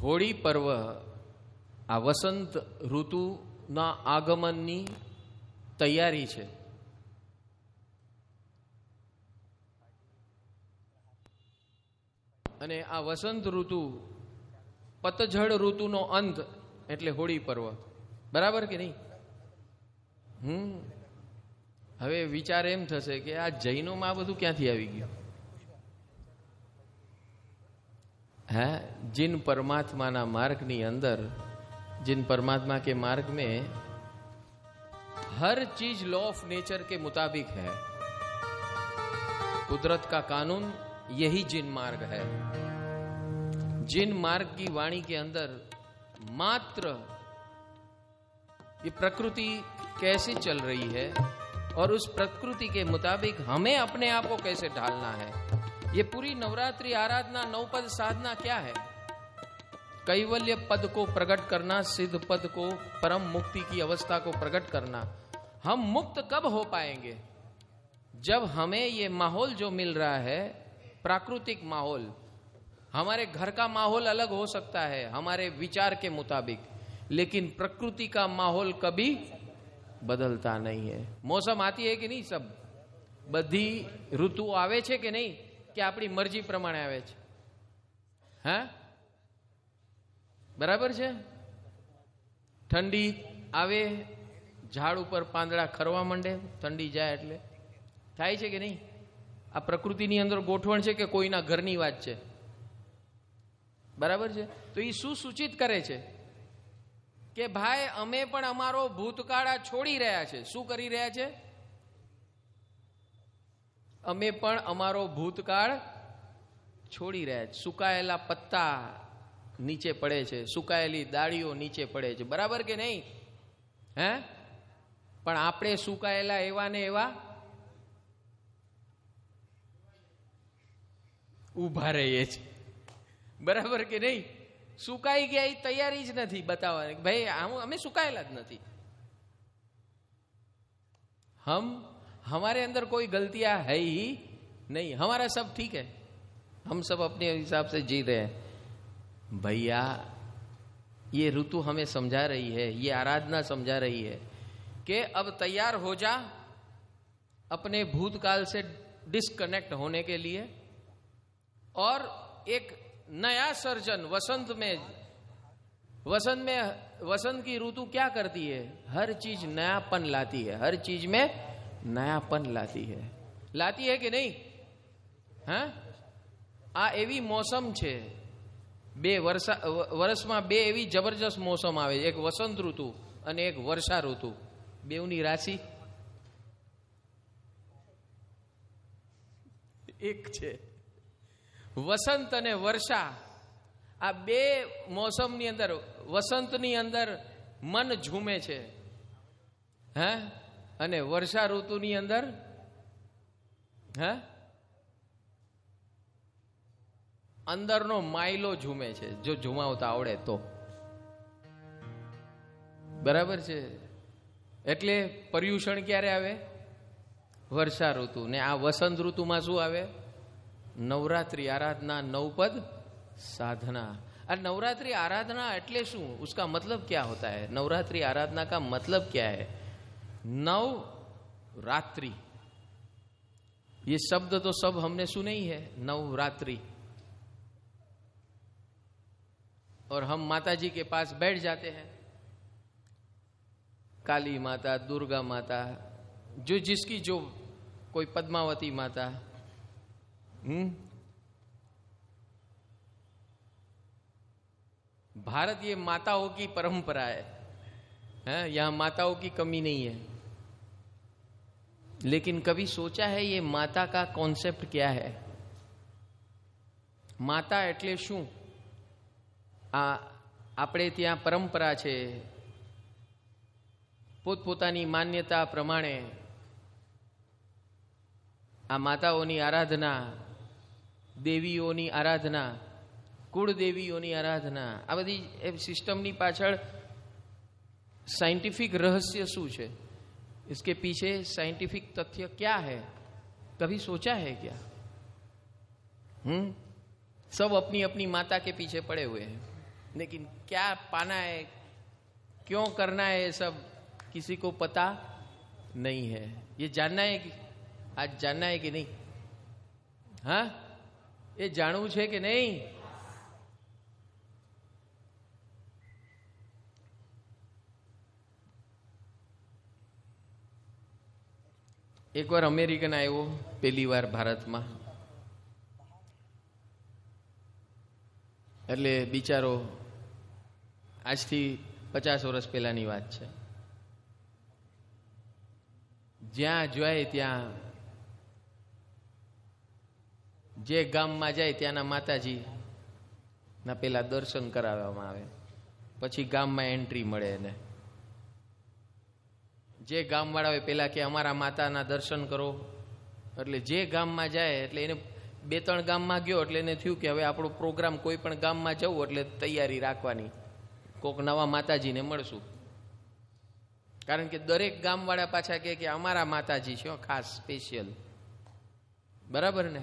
હોળી પર્વ આ વસંત ઋતુના આગમનની તૈયારી છે. અને આ વસંત ઋતુ પતઝડ ઋતુનો અંત એટલે હોળી પર્વ. બરાબર કે નહીં? હવે વિચાર એમ થશે કે આ જૈનોમાં આ બધું ક્યાંથી આવી ગયું? है जिन परमात्मा मार्ग नी अंदर, जिन परमात्मा के मार्ग में हर चीज लॉ ऑफ नेचर के मुताबिक है, कुदरत का कानून यही जिन मार्ग है. जिन मार्ग की वाणी के अंदर मात्र ये प्रकृति कैसे चल रही है और उस प्रकृति के मुताबिक हमें अपने आप को कैसे ढालना है. ये पूरी नवरात्रि आराधना नवपद साधना क्या है? कैवल्य पद को प्रकट करना, सिद्ध पद को, परम मुक्ति की अवस्था को प्रकट करना. हम मुक्त कब हो पाएंगे? जब हमें ये माहौल जो मिल रहा है, प्राकृतिक माहौल, हमारे घर का माहौल अलग हो सकता है हमारे विचार के मुताबिक, लेकिन प्रकृति का माहौल कभी बदलता नहीं है. मौसम आती है कि नहीं? सब बधी ऋतु आवे छे कि नहीं? કે આપણી મરજી પ્રમાણે આવે છે? હા, બરાબર છે. ઠંડી આવે, ઝાડ ઉપર પાંદડા ખરવા માંડે, ઠંડી જાય એટલે થાય છે કે નહીં? આ પ્રકૃતિની અંદર ગોઠવણ છે કે કોઈના ઘરની વાત છે? બરાબર છે. તો એ શું સૂચિત કરે છે કે ભાઈ અમે પણ અમારો ભૂતકાળ છોડી રહ્યા છે. શું કરી રહ્યા છે? અમે પણ અમારો ભૂતકાળ છોડી રહ્યા છે. સુકાયેલા પત્તા નીચે પડે છે, સુકાયેલી ડાળીઓ નીચે પડે છે. બરાબર કે નહીં? હે, પણ આપણે સુકાયેલા એવા ને એવા ઊભા રહીએ છીએ. બરાબર કે નહીં? સુકાઈ ગયા એ તૈયારી જ નથી બતાવવાની. ભાઈ અમે સુકાયેલા જ નથી. हमारे अंदर कोई गलतियां है ही नहीं, हमारा सब ठीक है, हम सब अपने हिसाब से जी रहे हैं. भैया ये ऋतु हमें समझा रही है, ये आराधना समझा रही है कि अब तैयार हो जा अपने भूतकाल से डिस्कनेक्ट होने के लिए और एक नया सर्जन. वसंत की ऋतु क्या करती है? हर चीज नयापन लाती है, हर चीज में नयापन लाती है कि नहीं? हाँ, आ एवी मौसम छे. वर्ष में बे एवी जबरदस्त मौसम आवे, एक वसंत ऋतु और एक वर्षा ऋतु. बेउनी राशि एक छे. वसंत अने वर्षा, आ बे मौसम नी अंदर, वसंत नी अंदर मन झूमे छे, हाँ, અને વર્ષા ઋતુની અંદર અંદરનો માયલો ઝૂમે છે, જો ઝુમાવતા આવડે તો. બરાબર છે. એટલે પર્યુષણ ક્યારે આવે? વર્ષા ઋતુ. ને આ વસંત ઋતુમાં શું આવે? નવરાત્રી आराधना, नवपद साधना. और नवरात्रि आराधना એટલે શું? उसका मतलब क्या होता है? नवरात्रि आराधना का मतलब क्या है? नव रात्रि, ये शब्द तो सब हमने सुने ही है, नवरात्रि. और हम माता जी के पास बैठ जाते हैं, काली माता, दुर्गा माता, जो जिसकी जो कोई पद्मावती माता. भारत ये माताओं की परंपरा है, यहां माताओं की कमी नहीं है. लेकिन कभी सोचा है ये माता का कॉन्सेप्ट क्या है? माता एटले शू? आपणे त्यां परंपरा छे, पोतपोतानी मान्यता प्रमाणे आ माताओनी आराधना, देवीओनी आराधना, कुळदेवीओनी आराधना, आ बधी सिस्टमनी पाछळ साइंटिफिक रहस्य शू छे? इसके पीछे साइंटिफिक तथ्य क्या है? कभी सोचा है क्या? सब अपनी अपनी माता के पीछे पड़े हुए हैं. लेकिन क्या पाना है, क्यों करना है, ये सब किसी को पता नहीं है। ये जानना है कि आज जानना है कि नहीं? हाँ, ये जानવું છે કે નહીં? એક વાર અમેરિકન આવ્યો પહેલી વાર ભારતમાં, એટલે બિચારો આજથી 50 વર્ષ પહેલાની વાત છે. જ્યાં જાય ત્યાં, જે ગામમાં જાય ત્યાંના માતાજી ના પેલા દર્શન કરાવવામાં આવે, પછી ગામમાં એન્ટ્રી મળે એને. જે ગામવાળા હોય પેલા કે અમારા માતાના દર્શન કરો, એટલે જે ગામમાં જાય એટલે એને 2-3 ગામમાં ગયો એટલે એને થયું કે હવે આપણો પ્રોગ્રામ કોઈ પણ ગામમાં જવું એટલે તૈયારી રાખવાની, કોઈક નવા માતાજીને મળશું. કારણ કે દરેક ગામવાળા પાછા કે અમારા માતાજી છે ખાસ સ્પેશિયલ, બરાબર ને?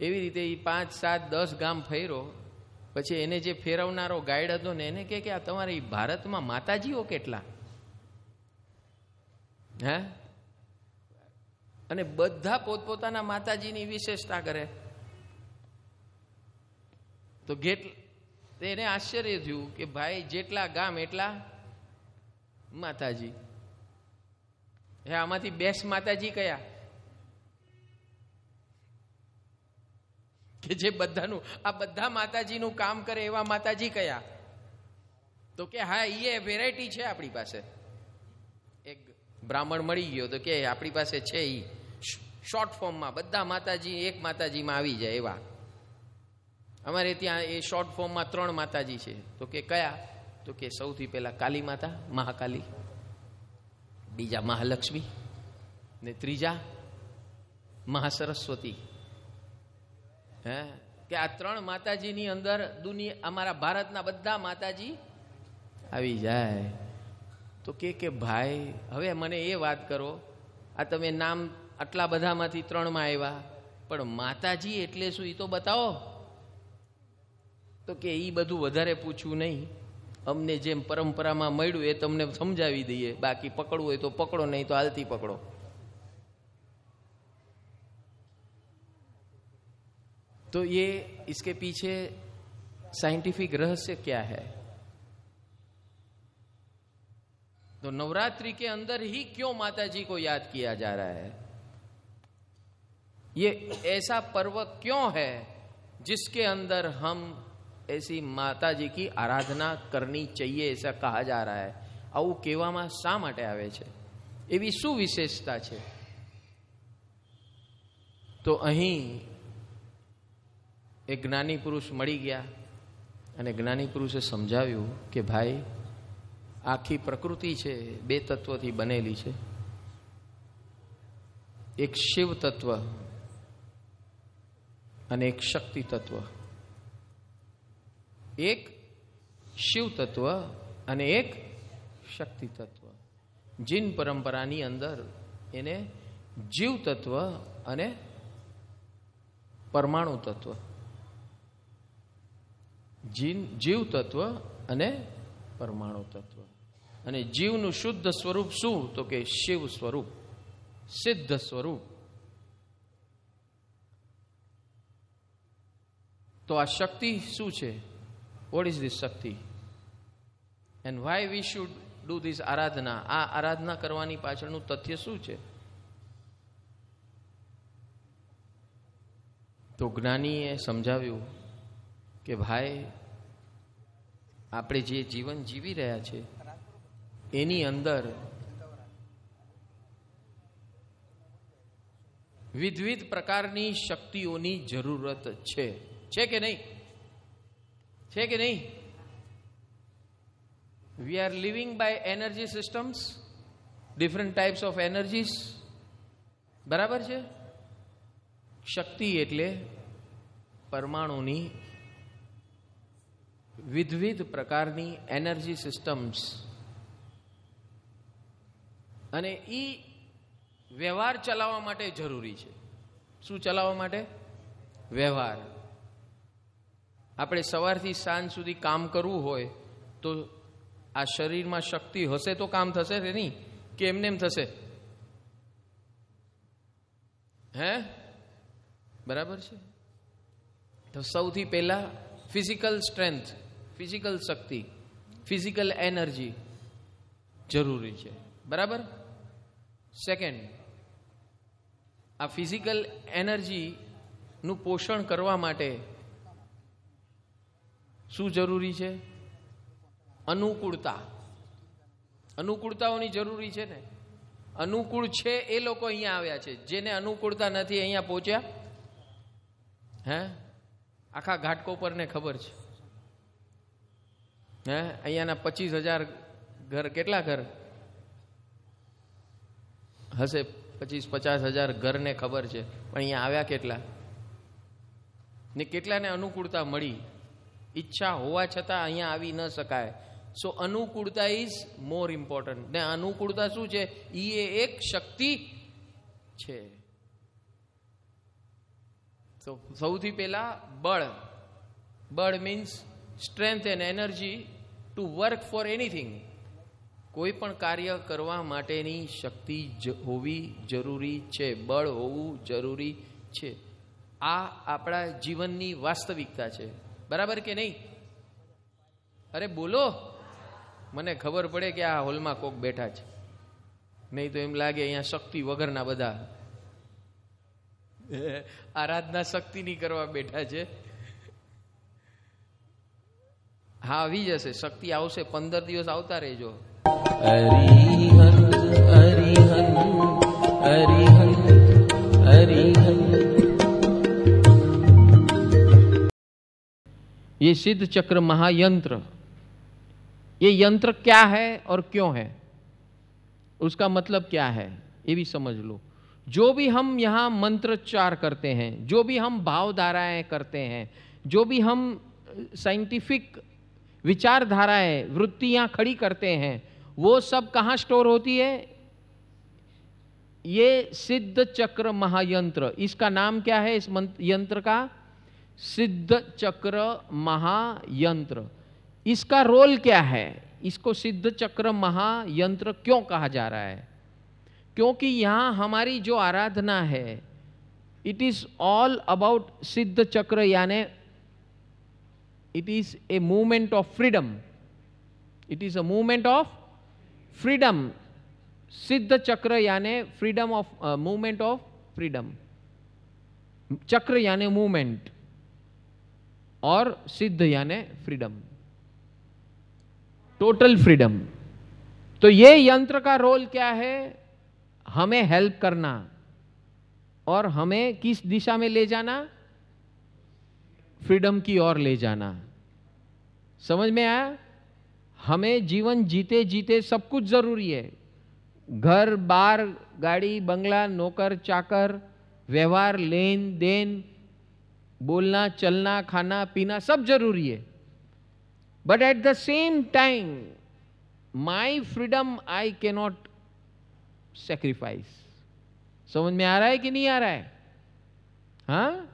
એવી રીતે એ 5, 7, 10 ગામ ફેર્યો. પછી એને જે ફેરવનારો ગાઈડ હતો ને એને કે આ તમારી ભારતમાં માતાજીઓ કેટલા? હે? અને બધા પોતપોતાના માતાજીની વિશેષતા કરે. તો એને આશ્ચર્ય થયું કે ભાઈ જેટલા ગામ એટલા માતાજી. હે, આમાંથી બેસ્ટ માતાજી કયા? કે જે બધાનું, આ બધા માતાજીનું કામ કરે એવા માતાજી કયા? તો કે હા, એ વેરાયટી છે આપણી પાસે. એક બ્રાહ્મણ મળી ગયો તો કે આપણી પાસે છે ઈ શોર્ટ ફોર્મમાં બધા માતાજી એક માતાજીમાં આવી જાય એવા. અમારે ત્યાં એ શોર્ટ ફોર્મમાં 3 માતાજી છે. તો કે કયા? તો કે સૌથી પહેલા કાલી માતા, મહાકાલી, બીજા મહાલક્ષ્મી ને ત્રીજા મહાસરસ્વતી. હે, કે આ 3 માતાજીની અંદર દુનિયા, અમારા ભારતના બધા માતાજી આવી જાય. તો કે ભાઈ હવે મને એ વાત કરો, આ તમે નામ આટલા બધામાંથી 3માં આવ્યા, પણ માતાજી એટલે શું એ તો બતાવો. તો કે એ બધું વધારે પૂછવું નહીં, અમને જેમ પરંપરામાં મળ્યું એ તમને સમજાવી દઈએ, બાકી પકડવું હોય તો પકડો, નહીં તો હાલતી પકડો. तो ये इसके पीछे साइंटिफिक रहस्य क्या है? तो नवरात्रि के अंदर ही क्यों माता जी को याद किया जा रहा है? ये ऐसा पर्व क्यों है जिसके अंदर हम ऐसी माता जी की आराधना करनी चाहिए, ऐसा कहा जा रहा है? આવું કહેવામાં શા માટે આવે છે? એવી શું વિશેષતા છે? તો અહીં એક જ્ઞાની પુરુષ મળી ગયા અને જ્ઞાની પુરુષે સમજાવ્યું કે ભાઈ આખી પ્રકૃતિ છે 2 તત્વથી બનેલી છે. એક શિવ તત્વ અને એક શક્તિ તત્વ. એક શિવ તત્વ અને એક શક્તિ તત્વ. જીન પરંપરાની અંદર એને જીવ તત્વ અને પરમાણુ તત્વ, જીવ તત્વ અને પરમાણુ તત્વ. અને જીવનું શુદ્ધ સ્વરૂપ શું? તો કે શિવ સ્વરૂપ, સિદ્ધ સ્વરૂપ. તો આ શક્તિ શું છે? What is this shakti? And why we should do this aradhana? આ આરાધના કરવાની પાછળનું તથ્ય શું છે? તો જ્ઞાનીએ સમજાવ્યું કે ભાઈ આપણે જે જીવન જીવી રહ્યા છે એની અંદર વિવિધ પ્રકારની શક્તિઓની જરૂરત છે. છે કે નહીં? છે કે નહીં? We are living by energy systems, different types of energies. બરાબર છે? શક્તિ એટલે પરમાણુની વિવિધ પ્રકારની એનર્જી સિસ્ટમ્સ, અને એ વ્યવહાર ચલાવવા માટે જરૂરી છે. શું ચલાવવા માટે? વ્યવહાર. આપણે સવારથી સાંજ સુધી કામ કરવું હોય તો આ શરીરમાં શક્તિ હશે તો કામ થશે કે નહીં, કે એમને એમ થશે? હે, બરાબર છે. તો સૌથી પહેલા ફિઝિકલ સ્ટ્રેન્થ, ફિઝિકલ શક્તિ, ફિઝિકલ એનર્જી જરૂરી છે. બરાબર. સેકન્ડ, આ ફિઝિકલ એનર્જીનું પોષણ કરવા માટે શું જરૂરી છે? અનુકૂળતા. અનુકૂળતાઓની જરૂરી છે ને. અનુકૂળ છે એ લોકો અહીંયા આવ્યા છે, જેને અનુકૂળતા નથી અહીંયા પહોંચ્યા. હે, આખા ઘાટકોપરને ખબર છે. હે, અહીંયાના 25,000 ઘર, કેટલા ઘર હશે? 25-50,000 ઘરને ખબર છે, પણ અહીંયા આવ્યા કેટલા ને કેટલાને અનુકૂળતા મળી? ઈચ્છા હોવા છતાં અહીંયા આવી ન શકાય. સો અનુકૂળતા ઇઝ મોર ઇમ્પોર્ટન્ટ. ને અનુકૂળતા શું છે? એ એક શક્તિ છે. તો સૌથી પહેલા બળ. બળ means strength and energy to work four anything. કોઈ પણ કાર્ય કરવા માટેની શક્તિ હોવી જરૂરી છે, બળ હોવું જરૂરી છે. આ આપણા જીવનની વાસ્તવિકતા છે. બરાબર કે નહીં? અરે બોલો, મને ખબર પડે કે આ હોલમાં કોક બેઠા છે, નહીં તો એમ લાગે અહીંયા શક્તિ વગરના બધા આરાધના શક્તિની કરવા બેઠા છે. હા, આવી જશે, શક્તિ આવશે. 15 દિવસ આવતા રહેજો. હરિહન હરિહન હરિહન હરિહન. ये सिद्ध चक्र महायंत्र, ये यंत्र क्या है और क्यों है, उसका मतलब क्या है ये भी समझ लो. जो भी हम यहाँ मंत्रोच्चार करते हैं, जो भी हम भावधाराएं करते हैं, जो भी हम साइंटिफिक विचारधाराएं, वृत्तियां खड़ी करते हैं, वो सब कहाँ स्टोर होती है? ये सिद्ध चक्र महायंत्र. इसका नाम क्या है इस यंत्र का? सिद्ध चक्र महायंत्र. इसका रोल क्या है? इसको सिद्ध चक्र महायंत्र क्यों कहा जा रहा है? क्योंकि यहां हमारी जो आराधना है, इट इज ऑल अबाउट सिद्ध चक्र, यानी it is a movement of freedom. It is a movement of freedom. सिद्ध चक्र यानी freedom of movement of freedom. चक्र यानी मूवमेंट और सिद्ध यानी फ्रीडम, टोटल फ्रीडम. तो ये यंत्र का रोल क्या है? हमें हेल्प करना और हमें किस दिशा में ले जाना? फ्रीडम की ओर ले जाना. समझ में आया? हमें जीवन जीते जीते सब कुछ जरूरी है. घर बार, गाड़ी बंगला, नौकर चाकर, व्यवहार, लेन देन, बोलना चलना, खाना पीना सब जरूरी है. But at the same time my freedom I cannot sacrifice. समझ में आ रहा है कि नहीं आ रहा है? हाँ,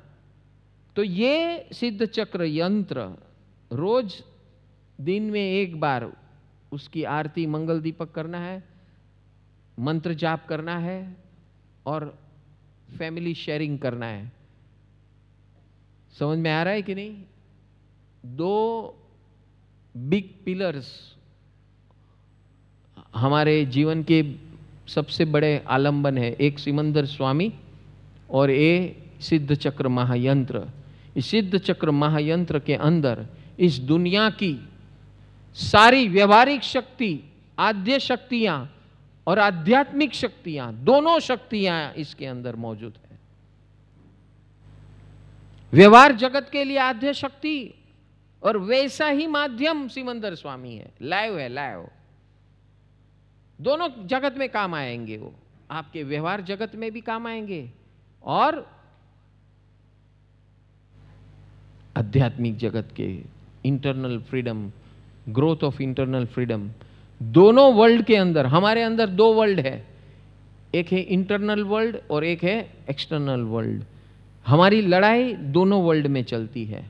तो ये सिद्ध चक्र यंत्र रोज दिन में एक बार उसकी आरती मंगल दीपक करना है, मंत्र जाप करना है और फैमिली शेयरिंग करना है. समझ में आ रहा है कि नहीं? 2 बिग पिलर्स हमारे जीवन के सबसे बड़े आलंबन है. एक सिमंदर स्वामी और ये सिद्ध चक्र महायंत्र. इस सिद्ध चक्र महायंत्र के अंदर इस दुनिया की सारी व्यवहारिक शक्ति, आद्य शक्तियां और आध्यात्मिक शक्तियां, दोनों शक्तियां इसके अंदर मौजूद है. व्यवहार जगत के लिए आद्य शक्ति और वैसा ही माध्यम सिमंदर स्वामी है. लाइव है, लाइव. दोनों जगत में काम आएंगे. वो आपके व्यवहार जगत में भी काम आएंगे और आध्यात्मिक जगत के internal freedom, growth of internal freedom. दोनों वर्ल्ड के अंदर, हमारे अंदर 2 वर्ल्ड है. एक है इंटरनल वर्ल्ड और एक है एक्सटर्नल वर्ल्ड. हमारी लड़ाई दोनों वर्ल्ड में चलती है.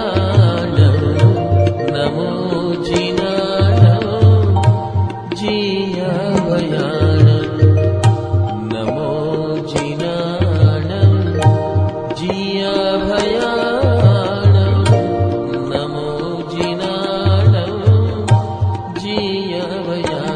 नमो जिनाणं जीयभयाणं